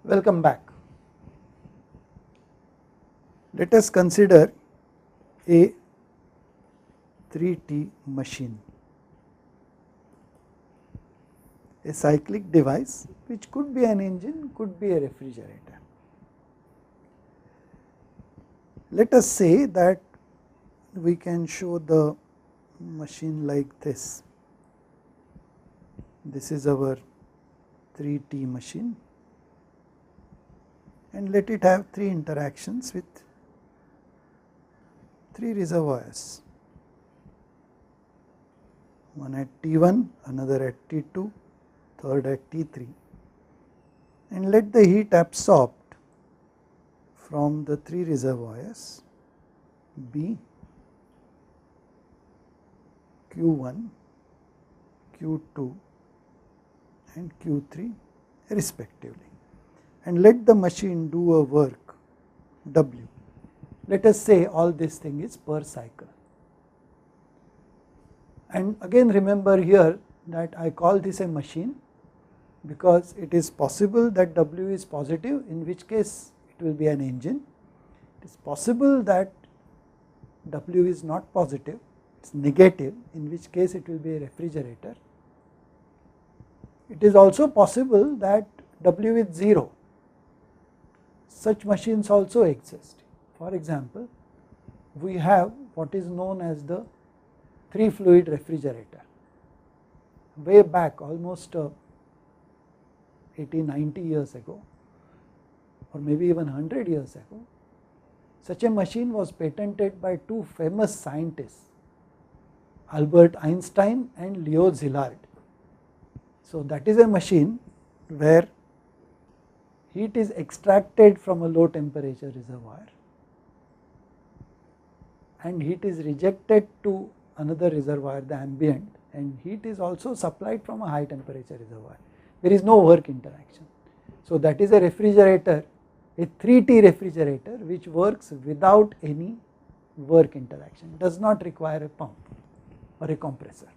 Welcome back. Let us consider a 3T machine, a cyclic device which could be an engine, could be a refrigerator. Let us say that we can show the machine like this. This is our 3T machine, and let it have 3 interactions with 3 reservoirs, one at T1, another at T2, third at T3, and let the heat absorbed from the 3 reservoirs be Q1, Q2 and Q3 respectively, and let the machine do a work W. Let us say all this thing is per cycle, and again remember here that I call this a machine because it is possible that W is positive, in which case it will be an engine. It is possible that W is not positive, it is negative, in which case it will be a refrigerator. It is also possible that W is 0. Such machines also exist. For example, we have what is known as the 3 fluid refrigerator. Way back, almost 80-90 years ago, or maybe even 100 years ago, such a machine was patented by 2 famous scientists, Albert Einstein and Leo Szilard. So that is a machine where heat is extracted from a low temperature reservoir and heat is rejected to another reservoir, the ambient, and heat is also supplied from a high temperature reservoir. There is no work interaction. So that is a refrigerator, a 3T refrigerator which works without any work interaction, does not require a pump or a compressor.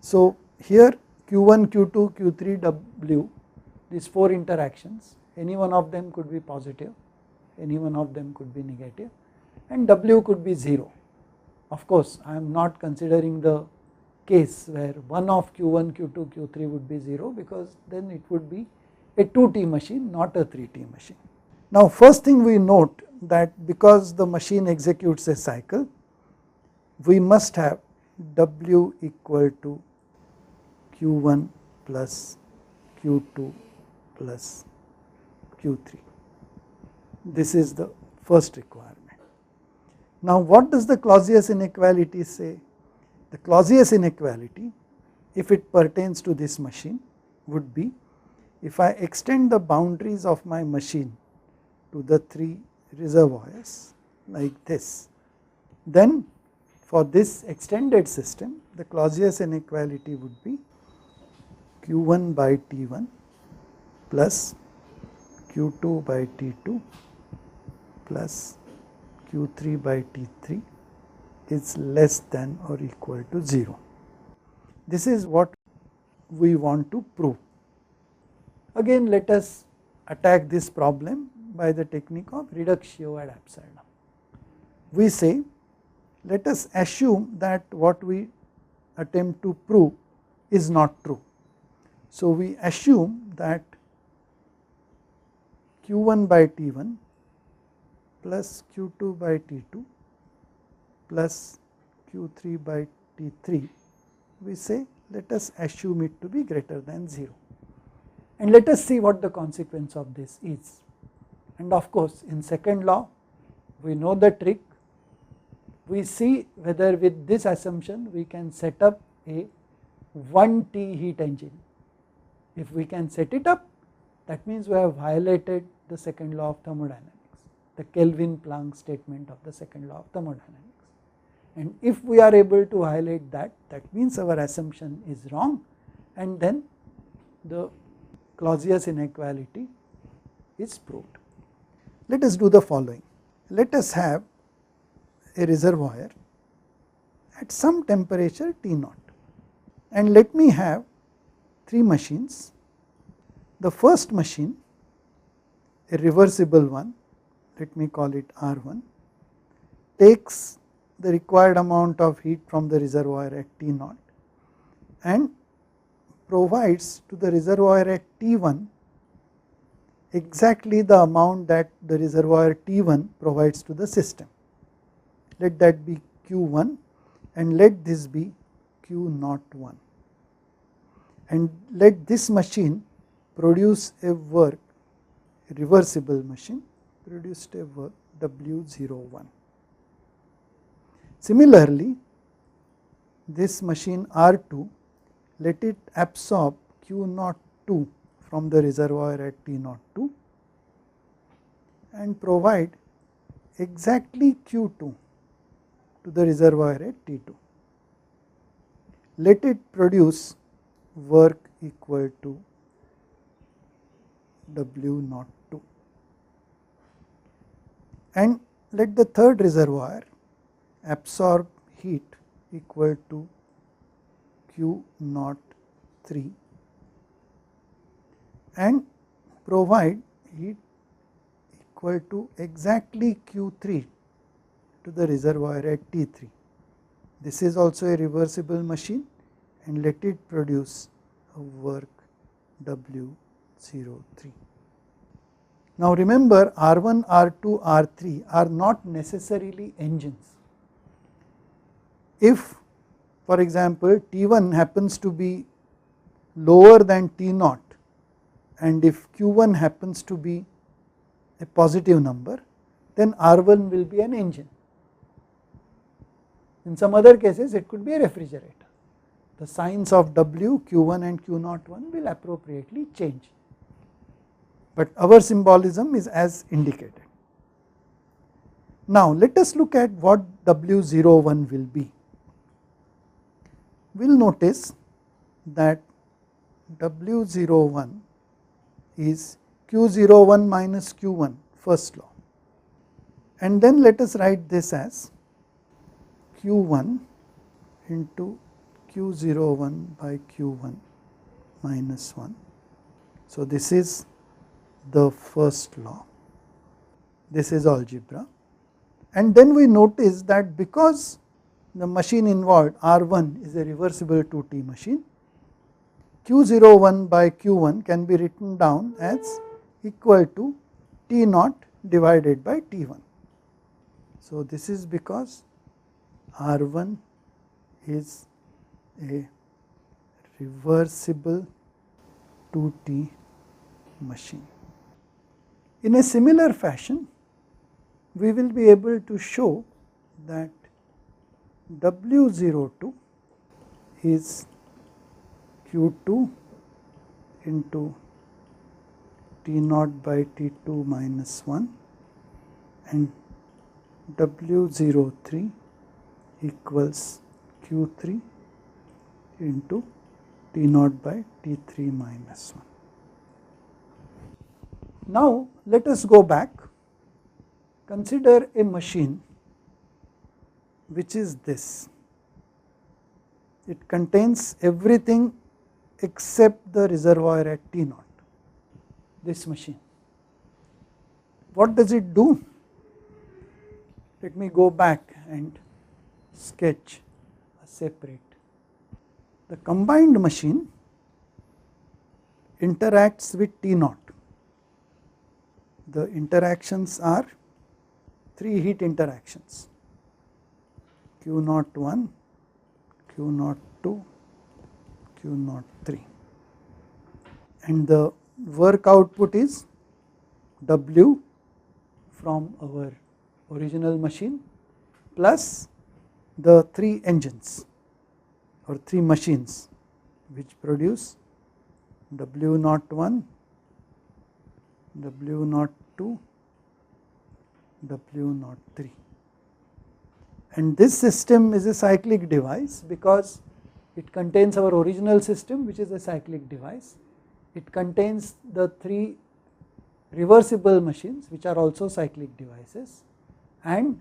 So here Q1, Q2, Q3, W, these 4 interactions, any one of them could be positive, any one of them could be negative, and W could be 0. Of course, I am not considering the case where one of Q1, Q2, Q3 would be 0, because then it would be a 2T machine, not a 3T machine. Now first thing we note that because the machine executes a cycle, we must have W equal to Q1 plus Q2 plus Q3. This is the first requirement. Now what does the Clausius inequality say? The Clausius inequality, if it pertains to this machine, would be if I extend the boundaries of my machine to the 3 reservoirs like this, then for this extended system the Clausius inequality would be Q1 by T1 plus Q2 by T2 plus Q3 by T3 is less than or equal to 0. This is what we want to prove. Again, let us attack this problem by the technique of reductio ad absurdum. We say, let us assume that what we attempt to prove is not true. So we assume that Q1 by T1 plus Q2 by T2 plus Q3 by T3, we say let us assume it to be greater than 0, and let us see what the consequence of this is. And of course, in second law we know the trick. We see whether with this assumption we can set up a 1T heat engine. If we can set it up, that means we have violated the second law of thermodynamics, the Kelvin-Planck statement of the second law of thermodynamics. And if we are able to violate that, that means our assumption is wrong, and then the Clausius inequality is proved. Let us do the following. Let us have a reservoir at some temperature T0, and let me have 3 machines. The first machine a reversible one, let me call it R1, takes the required amount of heat from the reservoir at T0 and provides to the reservoir at T1 exactly the amount that the reservoir T1 provides to the system. Let that be Q1 and let this be Q01, and let this machine produce a work, a reversible machine produced a work W01. Similarly, this machine R2, let it absorb Q02 from the reservoir at T02 and provide exactly Q2 to the reservoir at T2. Let it produce work equal to W02, and let the third reservoir absorb heat equal to Q03 and provide heat equal to exactly Q3 to the reservoir at T3. This is also a reversible machine, and let it produce a work W03. Now remember, R1, R2, R3 are not necessarily engines. If, for example, T1 happens to be lower than T0 and if Q1 happens to be a positive number, then R1 will be an engine. In some other cases it could be a refrigerator. The signs of W, Q1 and Q01 will appropriately change, but our symbolism is as indicated. Now let us look at what W01 will be. We will notice that W01 is Q01 minus Q1, first law, and then let us write this as Q1 into Q01 by Q1 minus 1. So this is the first law, this is algebra, and then we notice that because the machine involved R1 is a reversible 2T machine, Q01 by Q1 can be written down as equal to T0 divided by T1. So this is because R1 is a reversible 2T machine. In a similar fashion, we will be able to show that W02 is Q2 into T0 by T2 minus 1 and W03 equals Q3 into T0 by T3 minus 1. Now let us go back, consider a machine which is this. It contains everything except the reservoir at T0, this machine. What does it do? Let me go back and sketch a separate. The combined machine interacts with T0. The interactions are 3 heat interactions, Q01, Q02, Q03, and the work output is W from our original machine plus the 3 engines or 3 machines which produce W01, W02, W03, and this system is a cyclic device because it contains our original system, which is a cyclic device. It contains the 3 reversible machines which are also cyclic devices, and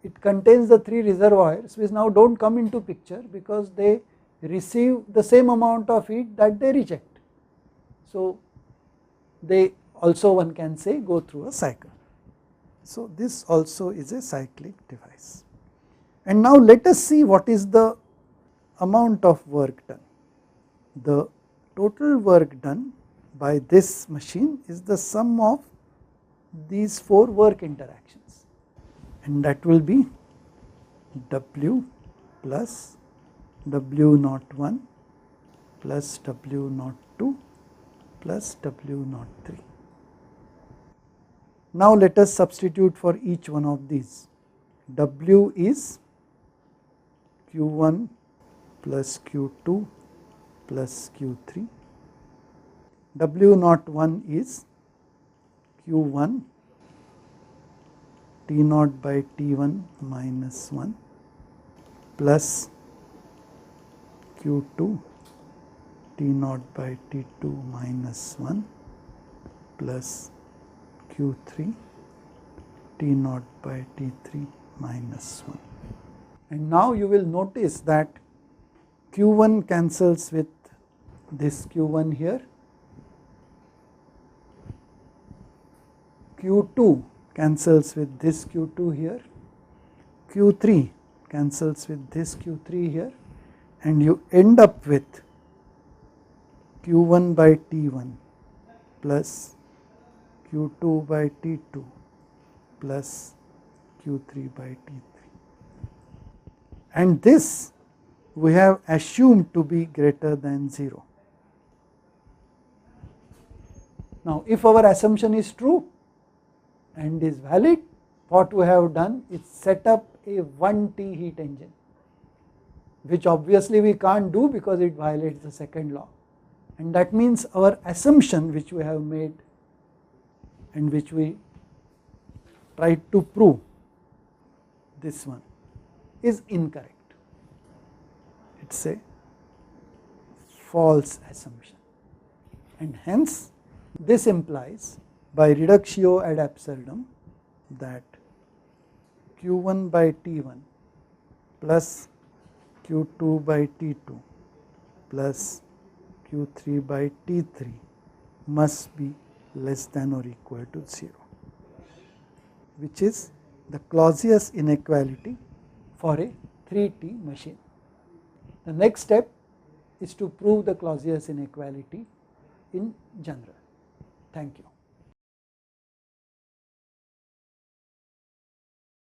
it contains the 3 reservoirs which now do not come into picture because they receive the same amount of heat that they reject. So they also one can say go through a cycle. So this also is a cyclic device. And now let us see what is the amount of work done. The total work done by this machine is the sum of these 4 work interactions, and that will be W plus W01 plus W02 plus W03. Now let us substitute for each one of these. W is Q1 plus Q2 plus Q3. W01 is Q1 T0 by T1 minus 1 plus Q2 T0 by T2 minus 1 plus Q3 T0 by T3 minus 1. And now you will notice that Q1 cancels with this Q1 here, Q2 cancels with this Q2 here, Q3 cancels with this Q3 here, and you end up with Q1 by T1 plus Q2 by T2 plus Q3 by T3. And this we have assumed to be greater than 0. Now if our assumption is true and is valid, what we have done is set up a 1T heat engine, which obviously we can't do because it violates the second law. And that means our assumption which we have made and which we tried to prove, this one, is incorrect. It's a false assumption, and hence this implies by reductio ad absurdum that Q1 by T1 plus Q2 by T2 plus Q3 by T3 must be less than or equal to 0, which is the Clausius inequality for a 3T machine. The next step is to prove the Clausius inequality in general. Thank you.